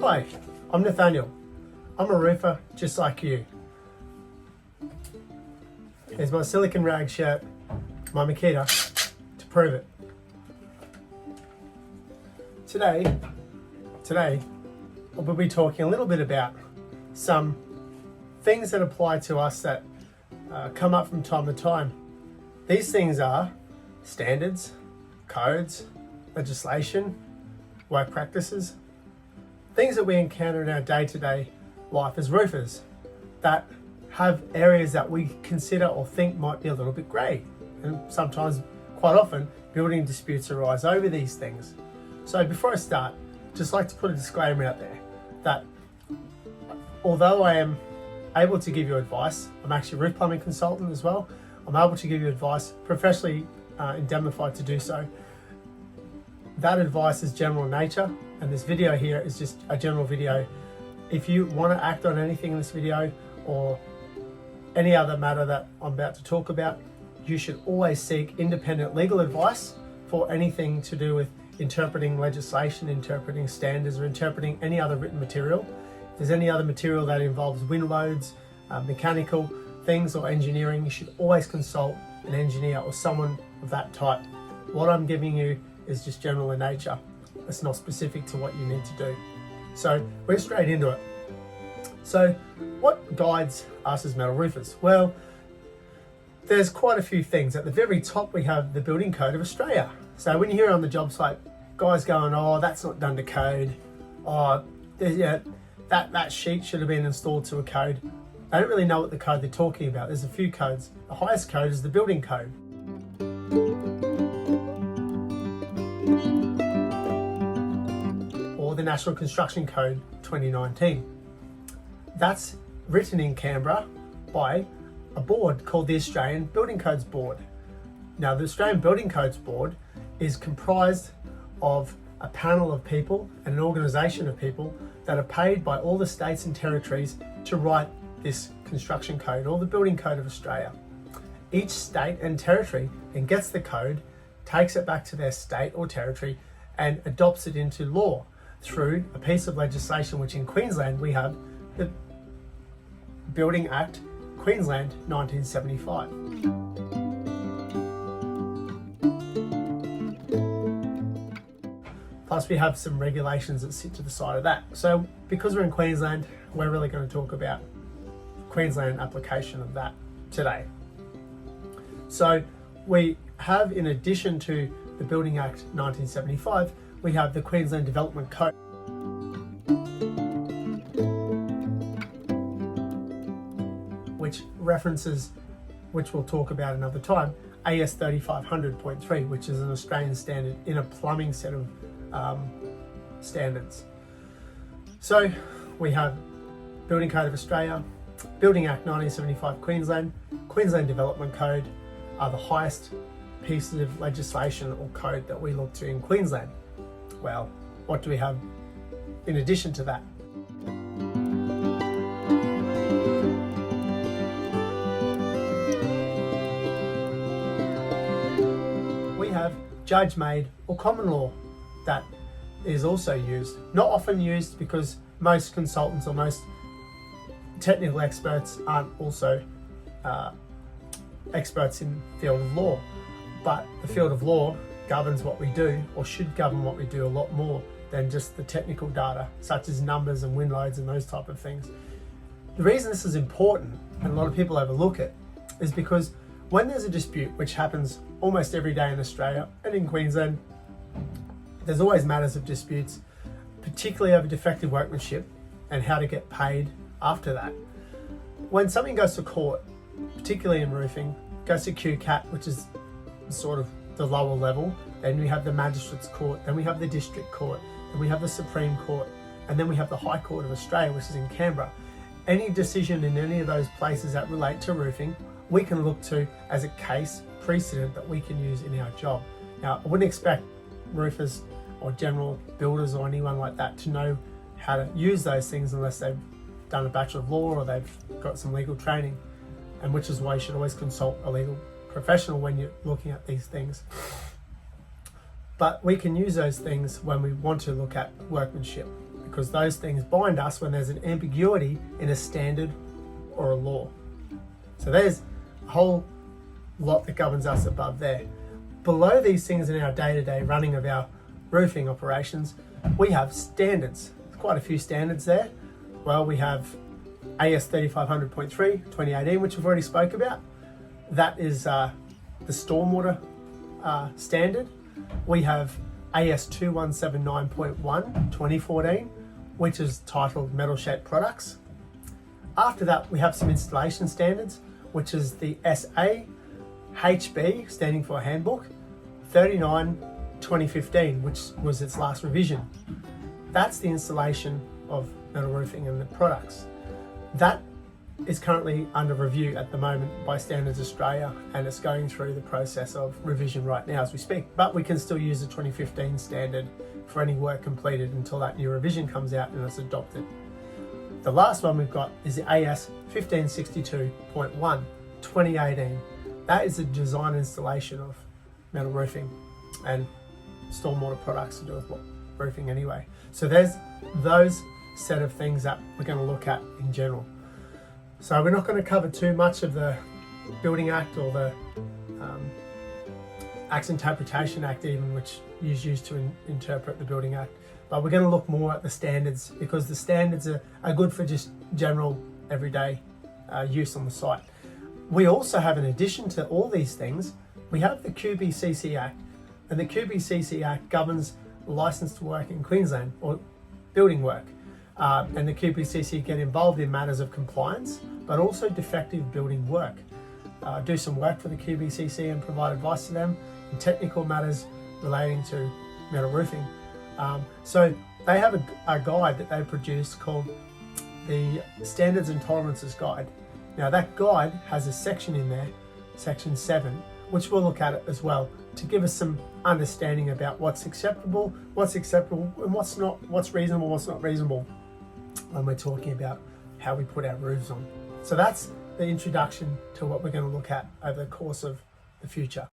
Hi, I'm Nathaniel. I'm a roofer just like you. Here's my silicon rag shirt, my Makita, to prove it. Today, we'll be talking a little bit about some things that apply to us that come up from time to time. These things are standards, codes, legislation, work practices, things that we encounter in our day-to-day life as roofers that have areas that we consider or think might be a little bit grey. And sometimes, quite often, building disputes arise over these things. So before I start, just like to put a disclaimer out there that although I am able to give you advice, I'm actually a roof plumbing consultant as well. I'm able to give you advice, professionally indemnified to do so. That advice is general in nature, and this video here is just a general video. If you want to act on anything in this video or any other matter that I'm about to talk about, you should always seek independent legal advice for anything to do with interpreting legislation, interpreting standards, or interpreting any other written material. If there's any other material that involves wind loads, mechanical things, or engineering, you should always consult an engineer or someone of that type. What I'm giving you is just general in nature. It's not specific to what you need to do. So we're straight into it. So what guides us as metal roofers? Well, there's quite a few things. At the very top, we have the Building Code of Australia. So when you hear on the job site, guys going, oh, that's not done to code. Oh, that sheet should have been installed to a code. They don't really know what the code they're talking about. There's a few codes. The highest code is the Building Code. Or the National Construction Code 2019. That's written in Canberra by a board called the Australian Building Codes Board. Now, the Australian Building Codes Board is comprised of a panel of people and an organisation of people that are paid by all the states and territories to write this construction code, or the Building Code of Australia. Each state and territory then gets the code, takes it back to their state or territory, and adopts it into law through a piece of legislation, which in Queensland we have the Building Act, Queensland 1975. Plus we have some regulations that sit to the side of that. So because we're in Queensland, we're really going to talk about Queensland application of that today. So we have, in addition to the Building Act 1975, we have the Queensland Development Code, which references, which we'll talk about another time, AS 3500.3, which is an Australian standard in a plumbing set of standards. So we have Building Code of Australia, Building Act 1975 Queensland, Queensland Development Code are the highest pieces of legislation or code that we look to in Queensland. Well, what do we have in addition to that? We have judge-made or common law that is also used. Not often used because most consultants or most technical experts aren't also experts in the field of law, but the field of law governs what we do, or should govern what we do, a lot more than just the technical data, such as numbers and wind loads and those type of things. The reason this is important, and a lot of people overlook it, is because when there's a dispute, which happens almost every day in Australia and in Queensland, there's always matters of disputes, particularly over defective workmanship and how to get paid after that. When something goes to court, particularly in roofing, goes to QCAT, which is sort of the lower level, then we have the Magistrates Court, then we have the District Court, then we have the Supreme Court, and then we have the High Court of Australia, which is in Canberra. Any decision in any of those places that relate to roofing, we can look to as a case precedent that we can use in our job. Now, I wouldn't expect roofers or general builders or anyone like that to know how to use those things unless they've done a Bachelor of Law or they've got some legal training, and which is why you should always consult a legal professional when you're looking at these things. But we can use those things when we want to look at workmanship, because those things bind us when there's an ambiguity in a standard or a law. So there's a whole lot that governs us above there. Below these things in our day-to-day running of our roofing operations, we have standards. There's quite a few standards there. Well, we have AS 3500.3 2018, which we've already spoke about. That is the stormwater standard. We have AS 2179.1 2014, which is titled Metal Shape Products. After that, we have some installation standards, which is the SA HB, standing for Handbook, 39 2015, which was its last revision. That's the installation of metal roofing and the products. That is currently under review at the moment by Standards Australia, and it's going through the process of revision right now as we speak. But we can still use the 2015 standard for any work completed until that new revision comes out and it's adopted. The last one we've got is the AS 1562.1 2018. That is the design installation of metal roofing and stormwater products to do with roofing anyway. So there's those set of things that we're going to look at in general. So we're not going to cover too much of the Building Act or the Acts Interpretation Act even, which is used to interpret the Building Act. But we're going to look more at the standards, because the standards are good for just general everyday use on the site. We also have, in addition to all these things, we have the QBCC Act. And the QBCC Act governs licence to work in Queensland, or building work. And the QBCC get involved in matters of compliance, but also defective building work. Do some work for the QBCC and provide advice to them in technical matters relating to metal roofing. So they have a guide that they produced called the Standards and Tolerances Guide. Now that guide has a section in there, section 7, which we'll look at as well, to give us some understanding about what's acceptable and what's not, what's reasonable, what's not reasonable when we're talking about how we put our roofs on. So that's the introduction to what we're going to look at over the course of the future.